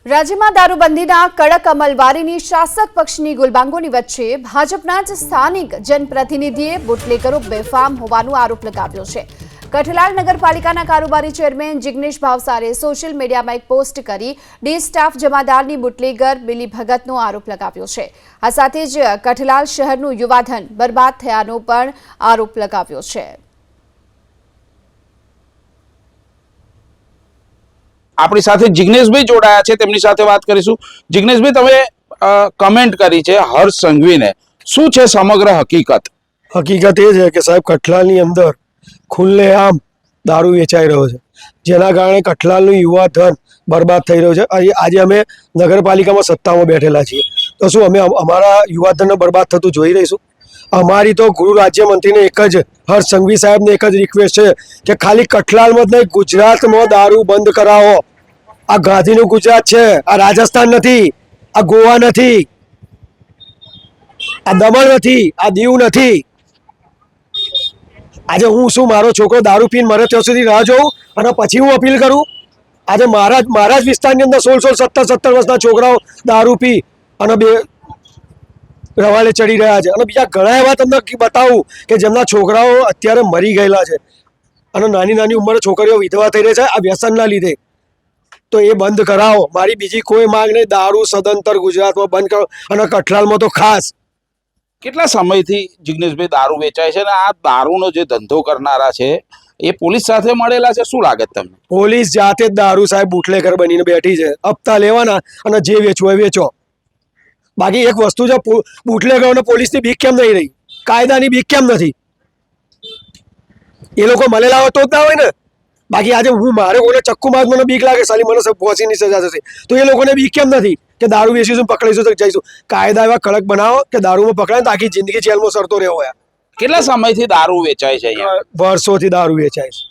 રાજ્યમાં દારૂબંધીના કડક અમલવારીની શાસક પક્ષની ગુલબાંગોની વચ્ચે ભાજપના જ સ્થાનિક જનપ્રતિનિધિએ બુટલેગરો બેફામ હોવાનો આરોપ લગાવ્યો છે। કઠલાલ નગરપાલિકાના કારોબારી ચેરમેન જિગ્નેશ ભાવસારે સોશિયલ મીડિયામાં એક પોસ્ટ કરી ડી સ્ટાફ જમાદારની બુટલેગર મિલી ભગતનો આરોપ લગાવ્યો છે। આ સાથે જ કઠલાલ શહેરનું યુવાધન બરબાદ થયાનો પણ આરોપ લગાવ્યો છે। આપણી સાથે જિગ્નેશભાઈ જોડાયા છે, તેમની સાથે વાત કરીશું। જિગ્નેશભાઈ, તમે કમેન્ટ કરી છે હર્ષ સંઘવીને, શું છે સમગ્ર હકીકત? હકીકત એ છે કે સાહેબ, કઠલાલની અંદર ખુલ્લેઆમ દારૂ વેચાઈ રહ્યો છે, જેના કારણે કઠલાલનું યુવા ધન બરબાદ થઈ રહ્યો છે। આજે અમે નગરપાલિકામાં સત્તામાં બેઠેલા છીએ, તો શું અમે અમારા યુવા ધનને બરબાદ થતું જોઈ રહીશું? અમારી તો ગૃહ રાજ્યમંત્રીને એક જ હર્ષ સંઘવી સાહેબને એક જ રિક્વેસ્ટ છે કે ખાલી કઠલાલમાં જ નહીં, ગુજરાતમાં દારૂ બંધ કરાવો। આ ગાંધીનું ગુજરાત છે, આ રાજસ્થાન નથી, આ ગોવા નથી, આ દમણ નથી, આ દીવ નથી। આજે હું શું, મારો છોકરો દારૂ પીને મરે ત્યાં સુધી રાહ જોઉં અને પછી હું અપીલ કરું? આજે મારા જ વિસ્તારની અંદર 16-17 વર્ષના છોકરાઓ દારૂ પી અને રવાડે ચડી રહ્યા છે, અને બીજા ઘણા એવા તમને બતાવું કે જેમના છોકરાઓ અત્યારે મરી ગયેલા છે, અને નાની નાની ઉંમરે છોકરીઓ વિધવા થઈ રહી છે આ વ્યસનના લીધે। તો એ બંધ કરાવો, મારી બીજી કોઈ માંગ નહીં। દારૂ સદંતર ગુજરાતમાં બંધ કરો, અને કઠલાલમાં તો ખાસ। કેટલા સમયથી જિગ્નેશભાઈ દારૂ વેચાય છે, અને આ દારૂનો જે ધંધો કરનારા છે એ પોલીસ સાથે મળેલા છે? શું લાગે તમને? પોલીસ જાતે જ દારૂ સાહેબ બુટલેગર બનીને બેઠી છે, હપ્તા લેવાના અને જે વેચવો એ વેચો। બાકી એક વસ્તુ છે, બુટલેગરોને પોલીસની બીક કેમ નહીં રહી, કાયદાની બીક કેમ નથી? એ લોકો મળેલા હોય તો જ ના હોય ને। બાકી આજે મારે કોઈને ચક્કુ માર મને બીક લાગે, સાલી મને પહોંચીની સજા થશે, તો એ લોકોને બીક કેમ નથી કે દારૂ વેચીશું, પકડીશું તો જઈશું? કાયદા એવા કડક બનાવો કે દારૂમાં પકડાય તો આખી જિંદગી જેલમાં સરતો રહેવો। યાર, કેટલા સમયથી દારૂ વેચાય છે અહીંયા? વર્ષોથી દારૂ વેચાય છે।